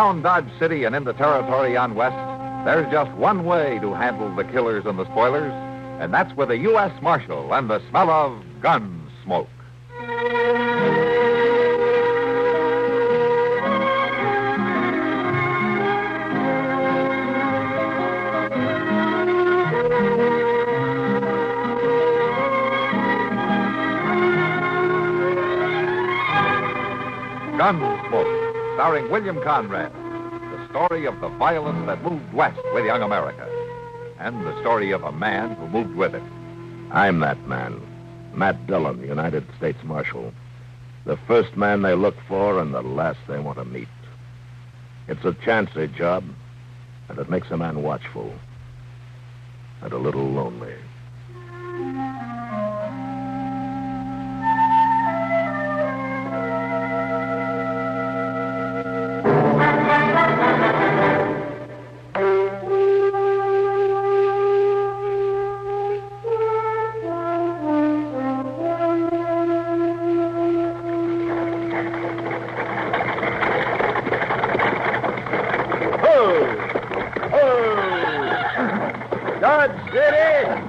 Around Dodge City and in the territory on west, there's just one way to handle the killers and the spoilers, and that's with a U.S. Marshal and the smell of Gunsmoke. Gunsmoke, starring William Conrad. The story of the violence that moved west with young America. And the story of a man who moved with it. I'm that man. Matt Dillon, United States Marshal. The first man they look for and the last they want to meet. It's a chancy job, and it makes a man watchful. And a little lonely.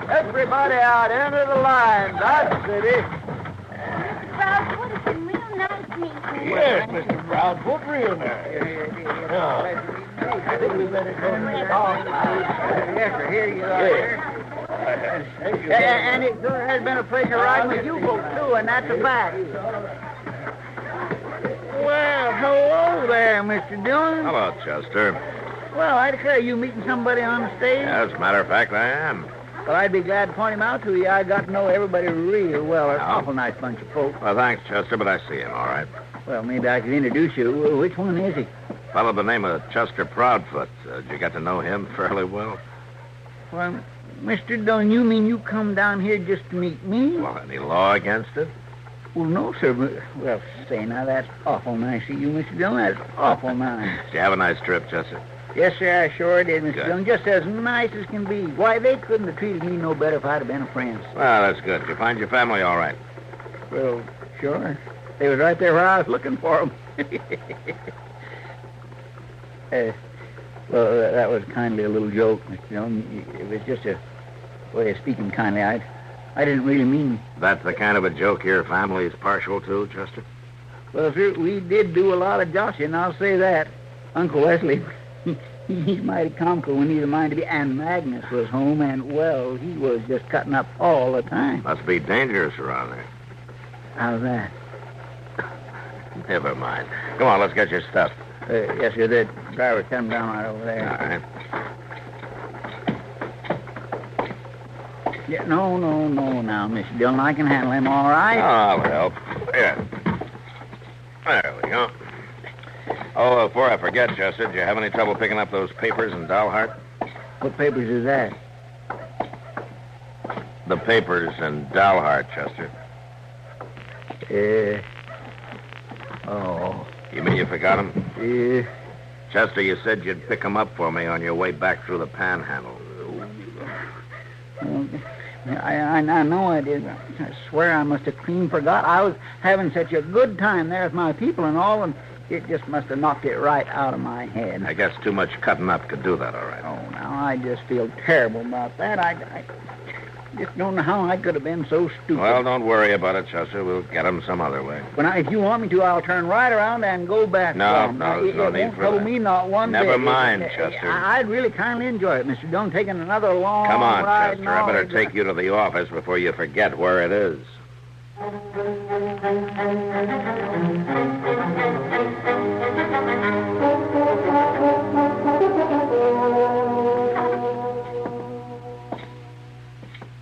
Everybody out, enter the line, Dodge City. Proudfoot, it's been real nice meeting you. Yes, Mr. Proudfoot, real nice. I think we better go and talk. Yes, sir, here you are. And it sure has been a pleasure riding with you folks, too, and that's a fact. Well, hello there, Mr. Dillon. Hello, Chester. Well, I declare you meeting somebody on the stage. As a matter of fact, I am. Well, I'd be glad to point him out to you. I got to know everybody real well. They're an awful nice bunch of folks. Well, thanks, Chester, but I see him, all right. Well, maybe I could introduce you. Which one is he? Fellow by the name of Chester Proudfoot. Did you get to know him fairly well? Well, Mr. Dillon, you mean you come down here just to meet me? Well, any law against it? Well, no, sir. But, well, say, now, that's awful nice of you, Mr. Dillon. That's awful nice. Did you have a nice trip, Chester? Yes, sir, I sure did, Mr. Good. Dillon. Just as nice as can be. Why, they couldn't have treated me no better if I'd have been a friend. Well, that's good. Did you find your family all right? Well, sure. They was right there where I was looking for them. Well, that was kindly a little joke, Mr. Dillon. It was just a way of speaking kindly. I didn't really mean... That's the kind of a joke your family is partial to, Chester? Well, sir, we did do a lot of joshing, I'll say that. Uncle Wesley, he's mighty comical when he's a mind to be. And Magnus was home, and, well, he was just cutting up all the time. Must be dangerous around there. How's that? Never mind. Come on, let's get your stuff. Yes, sir, the driver's coming down right over there. All right. Yeah, no, now, Mr. Dillon. I can handle him all right. I'll help. Here. There we go. Oh, before I forget, Chester, did you have any trouble picking up those papers in Dalhart? What papers is that? The papers in Dalhart, Chester. Oh. You mean you forgot them? Yeah. Chester, you said you'd pick them up for me on your way back through the Panhandle. Well, I know I did. I swear I must have clean forgot. I was having such a good time there with my people and all, and it just must have knocked it right out of my head. I guess too much cutting up could do that, all right. Oh, now, I just feel terrible about that. I just don't know how I could have been so stupid. Well, don't worry about it, Chester. We'll get them some other way. But if you want me to, I'll turn right around and go back. No, there's no need for that. It won't trouble me not one bit. Never mind, Chester. I'd really kindly enjoy it, Mr. Dillon, taking another long Come on, ride. Chester. I better take you to the office before you forget where it is.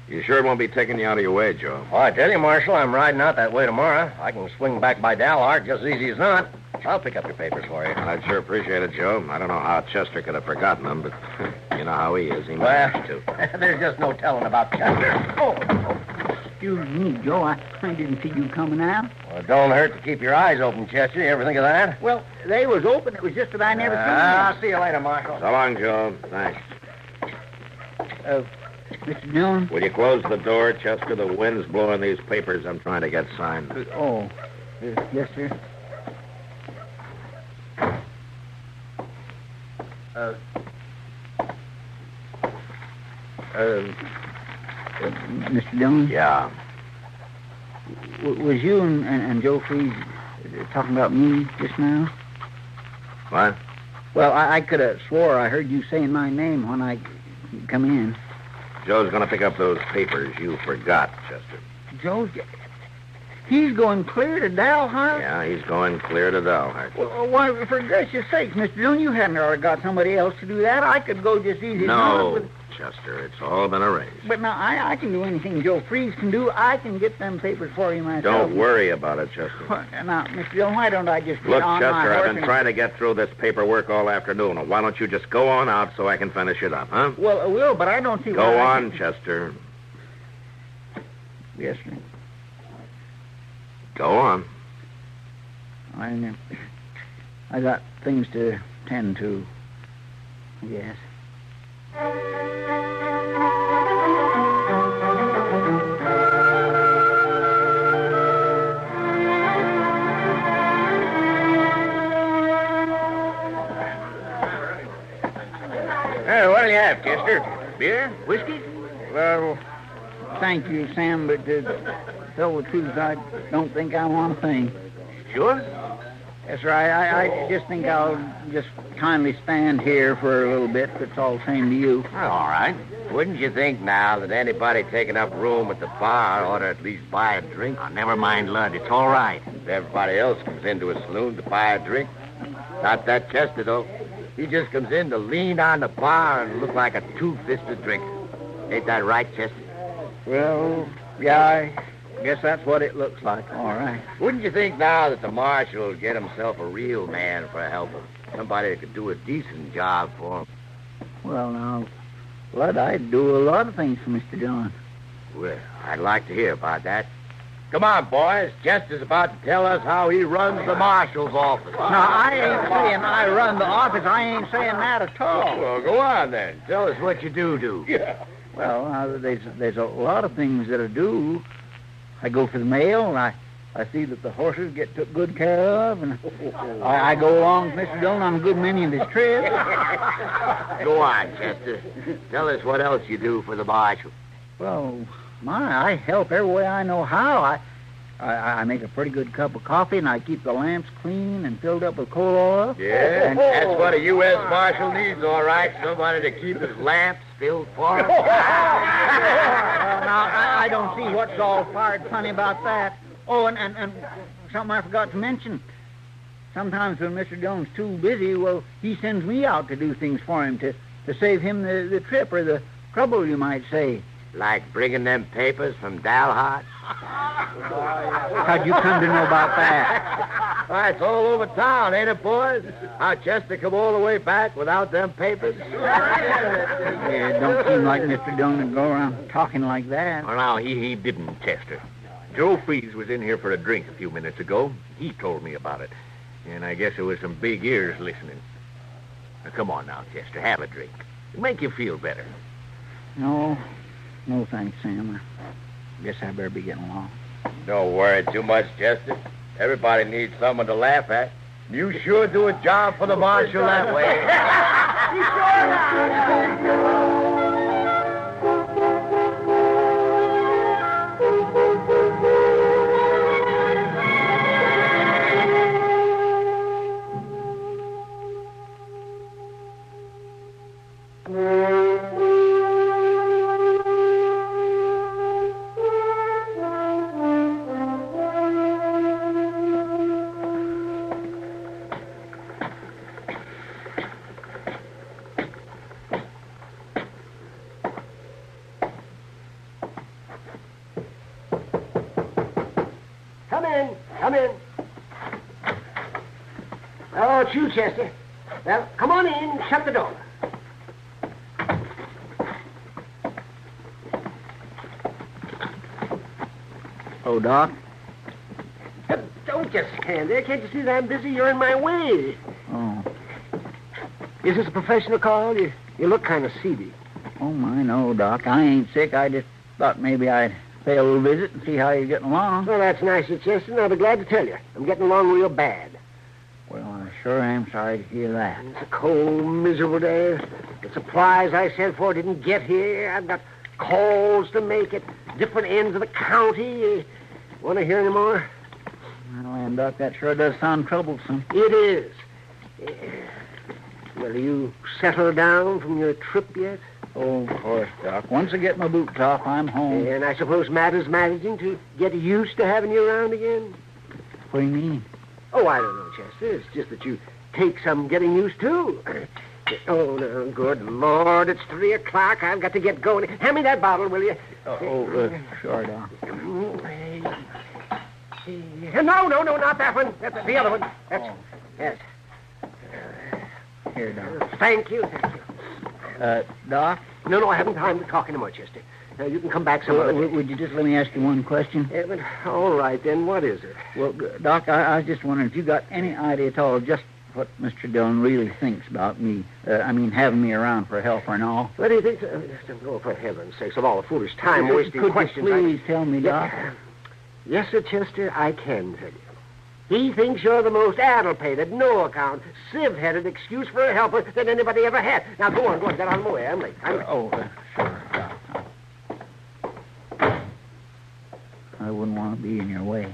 You sure it won't be taking you out of your way, Joe? Well, I tell you, Marshal, I'm riding out that way tomorrow. I can swing back by Dalhart just as easy as not. I'll pick up your papers for you. I'd sure appreciate it, Joe. I don't know how Chester could have forgotten them, but you know how he is. He managed to. There's just no telling about Chester. Oh. Excuse me, Joe. I didn't see you coming out. Well, it don't hurt to keep your eyes open, Chester. You ever think of that? Well, they was open. It was just that I never seen them. I'll see you later, Marshal. So long, Joe. Thanks. Mr. Dillon? Will you close the door, Chester? The wind's blowing these papers I'm trying to get signed. Yes, sir. Mr. Dillon? Yeah. Was you and Joe Freeze talking about me just now? What? Well, I could have swore I heard you saying my name when I come in. Joe's going to pick up those papers you forgot, Chester. Joe's... He's going clear to Dalhart? Yeah, he's going clear to Dalhart. Well, why, for gracious sakes, Mr. Dillon, you hadn't already got somebody else to do that. I could go just easy as No, not, Chester, it's all been arranged. But now, I can do anything Joe Freeze can do. I can get them papers for you myself. Don't worry about it, Chester. Well, now, Mr. Dillon, why don't I just get Look, on my Chester, horse I've been trying to get through this paperwork all afternoon. Why don't you just go on out so I can finish it up, huh? Well, I will, but I don't see Go why I on, can... Chester. Yes, sir. Go on. I got things to tend to, I guess. Hey, what'll you have, Chester? Beer? Whiskey? Well, thank you, Sam, but to tell the truth, I don't think I want a thing. Sure? Yes, sir. I just think I'll just kindly stand here for a little bit if it's all the same to you. Well, all right. Wouldn't you think now that anybody taking up room at the bar ought to at least buy a drink? Oh, never mind, Lud. It's all right. If everybody else comes into a saloon to buy a drink. Not that Chester, though. He just comes in to lean on the bar and look like a two-fisted drinker. Ain't that right, Chester? Well, yeah, I guess that's what it looks like. All right. Wouldn't you think now that the marshal will get himself a real man for help? Somebody that could do a decent job for him? Well, now, Lud, I'd do a lot of things for Mr. Dillon. Well, I'd like to hear about that. Come on, boys. Chester's about to tell us how he runs the marshal's office. Now, I ain't saying I run the office. I ain't saying that at all. Well, go on, then. Tell us what you do. Yeah. Well, there's a lot of things that I do. I go for the mail, and I see that the horses get took good care of, and I go along with Mr. Dillon on a good many of his trips. Go on, Chester. Tell us what else you do for the marshal. Well, I help every way I know how. I make a pretty good cup of coffee, and I keep the lamps clean and filled up with coal oil. Yeah, and that's what a U.S. Marshal needs, all right. Somebody to keep his lamps filled for him. Now, I don't see what's all fired funny about that. Oh, and something I forgot to mention. Sometimes when Mr. Dillon's too busy, well, he sends me out to do things for him to save him the trip or the trouble, you might say. Like bringing them papers from Dalhart? How'd you come to know about that? Why, it's all over town, ain't it, boys? How Chester come all the way back without them papers? It don't seem like Mr. Dillon would go around talking like that. Well, now, he didn't, Chester. Joe Freeze was in here for a drink a few minutes ago. He told me about it. And I guess there was some big ears listening. Now, come on now, Chester, have a drink. It'll make you feel better. No, thanks, Sam. I guess I better be getting along. Don't worry too much, Chester. Everybody needs someone to laugh at. You sure do a job for the marshal that way. Come in. Oh, it's you, Chester. Well, come on in. Shut the door. Oh, Doc? Don't just stand there. Can't you see that I'm busy? You're in my way. Oh. Is this a professional call? You look kind of seedy. Oh, my, no, Doc. I ain't sick. I just thought maybe I'd pay a little visit and see how you're getting along. Well, that's nice of Chester, and I'll be glad to tell you. I'm getting along real bad. Well, I sure am sorry to hear that. It's a cold, miserable day. The supplies I sent for didn't get here. I've got calls to make at different ends of the county. Want to hear any more? Well, and Doc, that sure does sound troublesome. It is. Well, you settled down from your trip yet? Oh, of course, Doc. Once I get my boots off, I'm home. And I suppose Matt is managing to get used to having you around again? What do you mean? Oh, I don't know, Chester. It's just that you take some getting used to. Oh, no, good Lord, it's 3 o'clock. I've got to get going. Hand me that bottle, will you? Sure, Doc. No, not that one. The other one. Yes. Here, Doc. Thank you. Doc? No, I haven't time to talk anymore, Chester. You can come back some other day. Would you just let me ask you one question? All right, then. What is it? Well, Doc, I was just wondering if you got any idea at all just what Mr. Dillon really thinks about me. Having me around for help and all. What do you think? Oh, for heaven's sakes, of all the foolish time-wasting questions... Could you please tell me, Doc? Yes, sir, Chester, I can tell you. He thinks you're the most addle-pated, no-account, sieve-headed excuse for a helper that anybody ever had. Now, go on, get out of my way. I'm late. Sure, Doc. I wouldn't want to be in your way.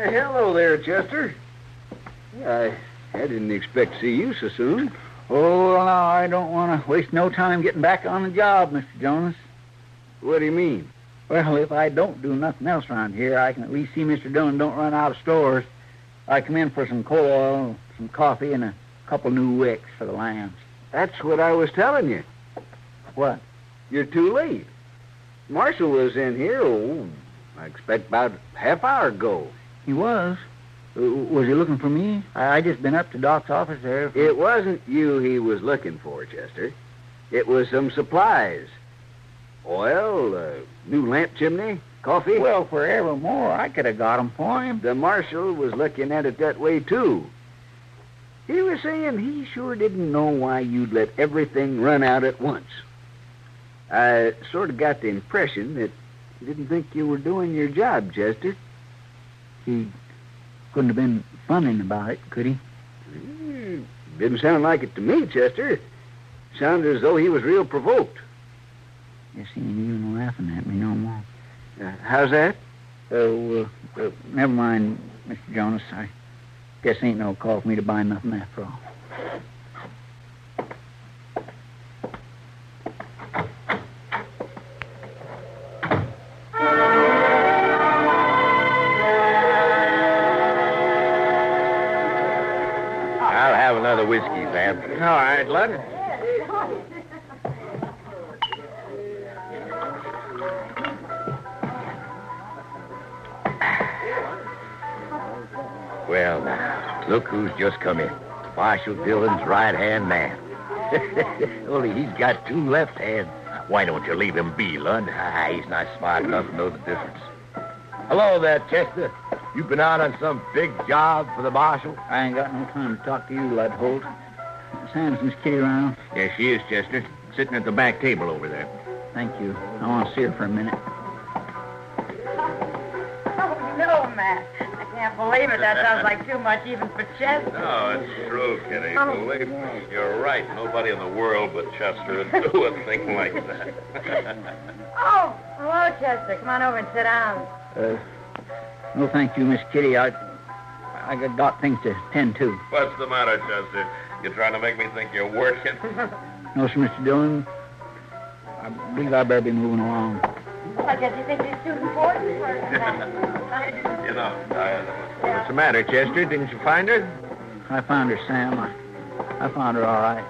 Hello there, Chester. I didn't expect to see you so soon. Oh, well, now, I don't want to waste no time getting back on the job, Mr. Jonas. What do you mean? Well, if I don't do nothing else around here, I can at least see Mr. Dillon don't run out of stores. I come in for some coal oil, some coffee, and a couple new wicks for the lambs. That's what I was telling you. What? You're too late. Marshal was in here, I expect about half hour ago. He was? Was he looking for me? I just been up to Doc's office there. It wasn't you he was looking for, Chester. It was some supplies. Oil, new lamp chimney, coffee. Well, forevermore, I could have got 'em for him. The marshal was looking at it that way, too. He was saying he sure didn't know why you'd let everything run out at once. I sort of got the impression that he didn't think you were doing your job, Chester. He couldn't have been funning about it, could he? Didn't sound like it to me, Chester. Sounded as though he was real provoked. Guess he ain't even laughing at me no more. How's that? Never mind, Mr. Jonas. I guess ain't no call for me to buy nothing after all. Another whiskey, Sam. All right, Lud. Well, now, look who's just come in. Marshal Dillon's right-hand man. Only he's got 2 left hands. Why don't you leave him be, Lud? He's not smart enough to know the difference. Hello there, Chester. You been out on some big job for the marshal? I ain't got no time to talk to you, Lud Holt. Sam's Miss Kitty around? Yes, she is, Chester. Sitting at the back table over there. Thank you. I want to see her for a minute. Oh, no, Matt. I can't believe it. That sounds like too much even for Chester. No, it's true, Kitty. Believe me, you're right. Nobody in the world but Chester would do a thing like that. Oh, hello, Chester. Come on over and sit down. No, thank you, Miss Kitty. I got things to tend to. What's the matter, Chester? You trying to make me think you're working? No, sir, Mr. Dillon. I believe I better be moving along. I guess you think he's too important for You know, What's the matter, Chester? Didn't you find her? I found her, Sam. I found her all right.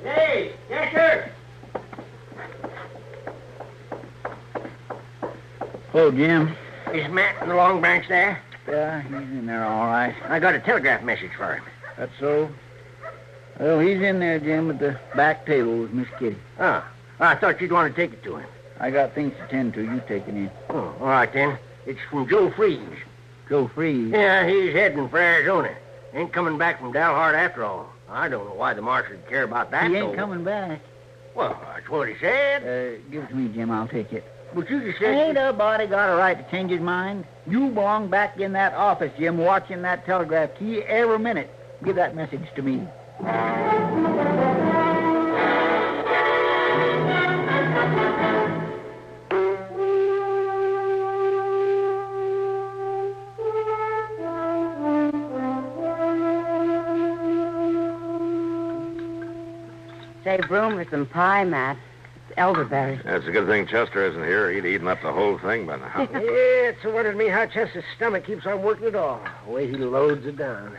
Hey, Chester! Hello, Jim. Is Matt in the Long Branch there? Yeah, he's in there all right. I got a telegraph message for him. That's so? Well, he's in there, Jim, at the back table with Miss Kitty. Ah, I thought you'd want to take it to him. I got things to tend to. You take it in. Oh, all right, then. It's from Joe Freeze. Joe Freeze? Yeah, he's heading for Arizona. Ain't coming back from Dalhart after all. I don't know why the marshal would care about that, He ain't though. coming back. Well, that's what he said. Give it to me, Jim. I'll take it. But you just said... Ain't nobody got a right to change his mind. You belong back in that office, Jim, watching that telegraph key every minute. Give that message to me. Save room for some pie, Matt. It's elderberry. It's a good thing Chester isn't here. He'd eaten up the whole thing by now. Yeah, it's a wonder to me how Chester's stomach keeps on working at all. The way he loads it down.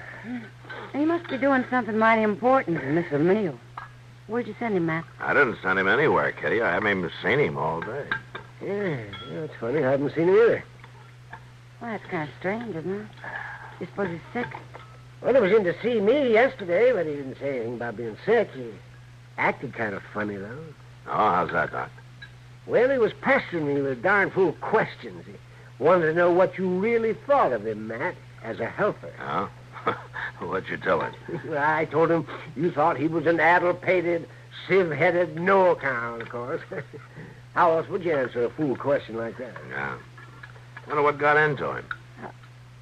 He must be doing something mighty important to miss a meal. Where'd you send him, Matt? I didn't send him anywhere, Kitty. I haven't even seen him all day. Yeah, it's funny. I haven't seen him either. Well, that's kind of strange, isn't it? You suppose he's sick? Well, he was in to see me yesterday, but he didn't say anything about being sick. He acted kind of funny, though. Oh, how's that, Doc? Well, he was pestering me with darn fool questions. He wanted to know what you really thought of him, Matt, as a helper. Oh? What'd you tell him? I told him you thought he was an addle-pated, sieve-headed no-account, of course. How else would you answer a fool question like that? Yeah. Wonder what got into him.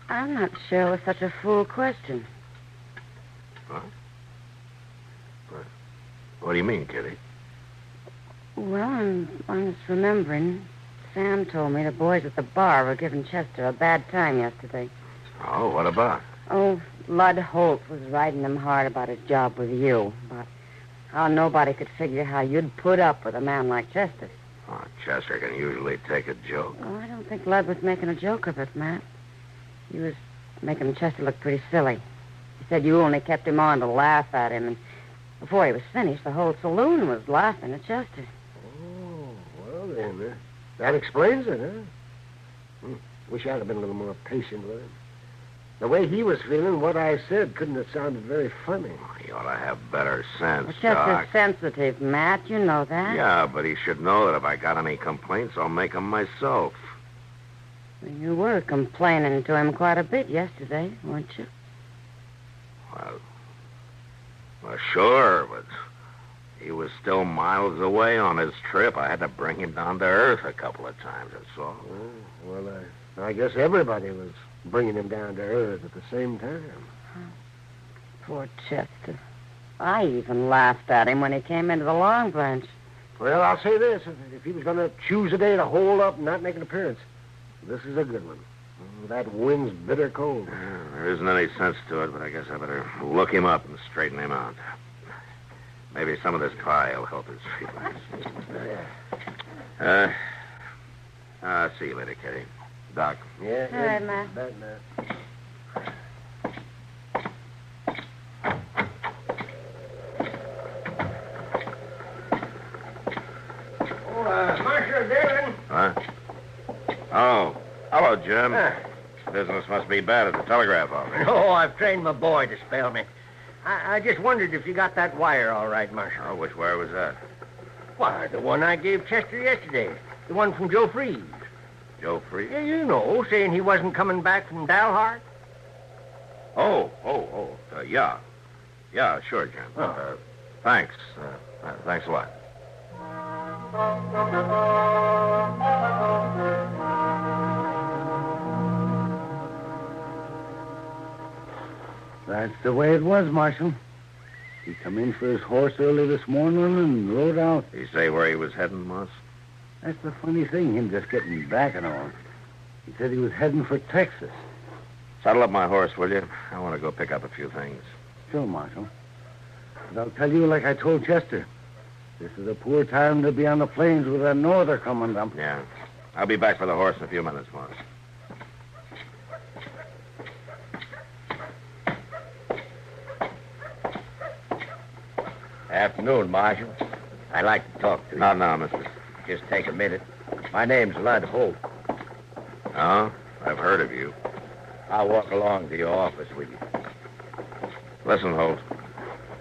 I'm not sure it was such a fool question. What? What do you mean, Kitty? Well, I'm just remembering. Sam told me the boys at the bar were giving Chester a bad time yesterday. Oh, what about? Oh, Lud Holt was writing him hard about his job with you, about how nobody could figure how you'd put up with a man like Chester. Oh, Chester can usually take a joke. Oh, I don't think Lud was making a joke of it, Matt. He was making Chester look pretty silly. He said you only kept him on to laugh at him, and before he was finished, the whole saloon was laughing at Chester. Oh, well then, that explains it, huh? Wish I'd have been a little more patient with him. The way he was feeling, what I said couldn't have sounded very funny. Oh, he ought to have better sense, Well, Chester's Doc. sensitive, Matt. You know that. Yeah, but he should know that if I got any complaints, I'll make them myself. You were complaining to him quite a bit yesterday, weren't you? Well, sure, but he was still miles away on his trip. I had to bring him down to earth a couple of times, that's all. Well, I guess everybody was bringing him down to earth at the same time. Poor Chester. I even laughed at him when he came into the Long Branch. Well, I'll say this. If he was going to choose a day to hold up and not make an appearance, this is a good one. That wind's bitter cold. There isn't any sense to it, but I guess I better look him up and straighten him out. Maybe some of this pie will help his feelings. See you later, Kitty. Doc. Yeah. All right, Matt. Bad, Matt. Marshal Dillon. Huh? Oh, hello, Jim. Business must be bad at the telegraph office. Oh, I've trained my boy to spell me. I just wondered if you got that wire all right, Marshal. Oh, which wire was that? Why, the one I gave Chester yesterday. The one from Joe Freeze. Joe Freeze? Yeah, you know, saying he wasn't coming back from Dalhart. Yeah. Yeah, sure, Jim. Oh. Thanks. Thanks a lot. That's the way it was, Marshal. He come in for his horse early this morning and rode out. Did he say where he was heading, Moss? That's the funny thing, him just getting back and all. He said he was heading for Texas. Saddle up my horse, will you? I want to go pick up a few things. Sure, Marshal. But I'll tell you like I told Chester. This is a poor time to be on the plains with a norther coming up. Yeah. I'll be back for the horse in a few minutes, Moss. Afternoon, Marshal. I'd like to talk to you. Not now, mister. Just take a minute. My name's Lud Holt. Oh? I've heard of you. I'll walk along to your office with you. Listen, Holt.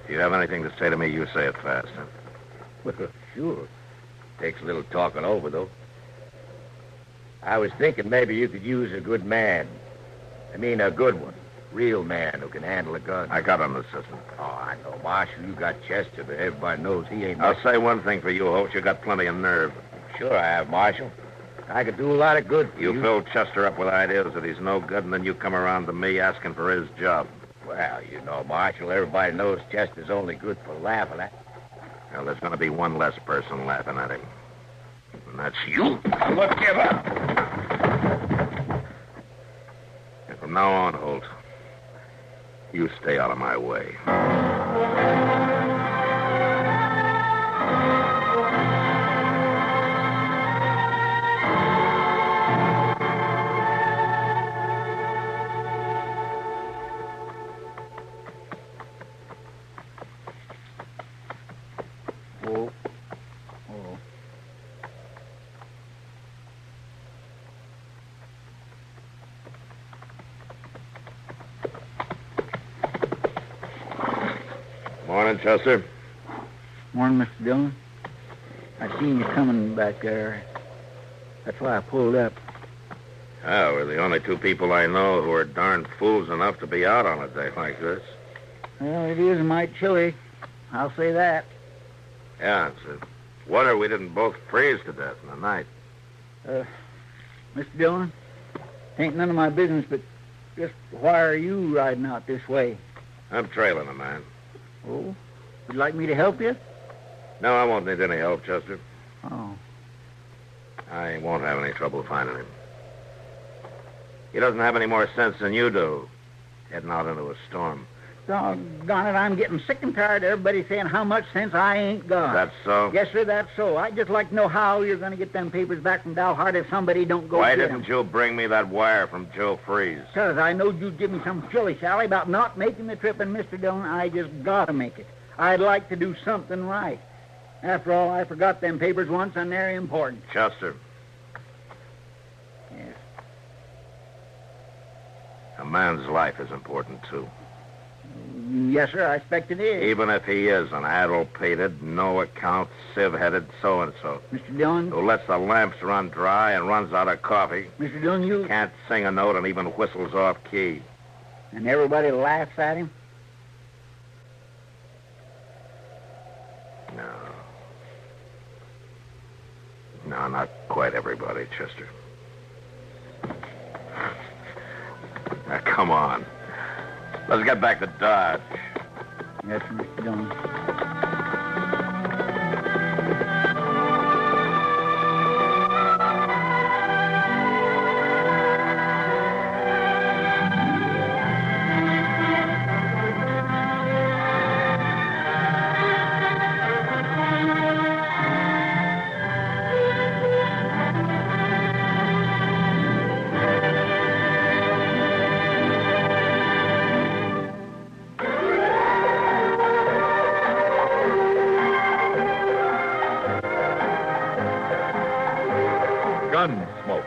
If you have anything to say to me, you say it fast. Huh? Well, sure. Takes a little talking over, though. I was thinking maybe you could use a good man. I mean, a good one. Real man who can handle a gun. I got an assistant. Oh, I know, Marshal. You got Chester, but everybody knows he ain't... I'll say one thing for you, Holt. You got plenty of nerve. Sure I have, Marshal. I could do a lot of good for you. You fill Chester up with ideas that he's no good, and then you come around to me asking for his job. Well, you know, Marshal, everybody knows Chester's only good for laughing at. Well, there's going to be one less person laughing at him. And that's you. Look, give up. And from now on, Holt, you stay out of my way. Morning, Chester. Morning, Mr. Dillon. I seen you coming back there. That's why I pulled up. Oh, we're the only two people I know who are darn fools enough to be out on a day like this. Well, it is mighty chilly. I'll say that. Yeah, it's a wonder we didn't both freeze to death in the night. Mr. Dillon, ain't none of my business, but just why are you riding out this way? I'm trailing a man. Oh, would you like me to help you? No, I won't need any help, Chester. Oh. I won't have any trouble finding him. He doesn't have any more sense than you do, heading out into a storm. Doggone it, I'm getting sick and tired of everybody saying how much sense I ain't got. That's so? Yes, sir, that's so. I'd just like to know how you're going to get them papers back from Dalhart if somebody don't go Why get didn't 'em. you bring me that wire from Joe Freeze? Because I knowed you'd give me some shilly-shally about not making the trip, and Mr. Dillon, I just got to make it. I'd like to do something right. After all, I forgot them papers once, and they're important. Chester. Yes. A man's life is important, too. Yes, sir, I expect it is. Even if he is an addle-pated, no-account, sieve-headed so-and-so. Mr. Dillon? Who lets the lamps run dry and runs out of coffee. Mr. Dillon, you... Can't sing a note and even whistles off key. And everybody laughs at him? No. No, not quite everybody, Chester. Now, come on. Let's get back to Dodge. Yes, Mr. Dillon. Gunsmoke.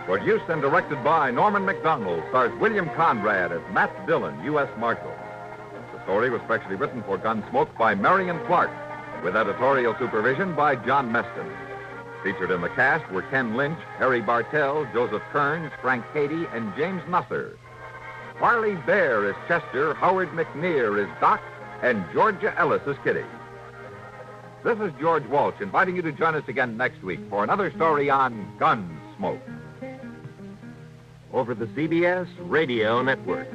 Produced and directed by Norman Macdonnell, stars William Conrad as Matt Dillon, U.S. Marshal. The story was specially written for Gunsmoke by Marion Clark, with editorial supervision by John Meston. Featured in the cast were Ken Lynch, Harry Bartell, Joseph Kearns, Frank Cady, and James Nusser. Parley Baer is Chester, Howard McNear is Doc, and Georgia Ellis is Kitty. This is George Walsh inviting you to join us again next week for another story on Gunsmoke. Over the CBS Radio Network.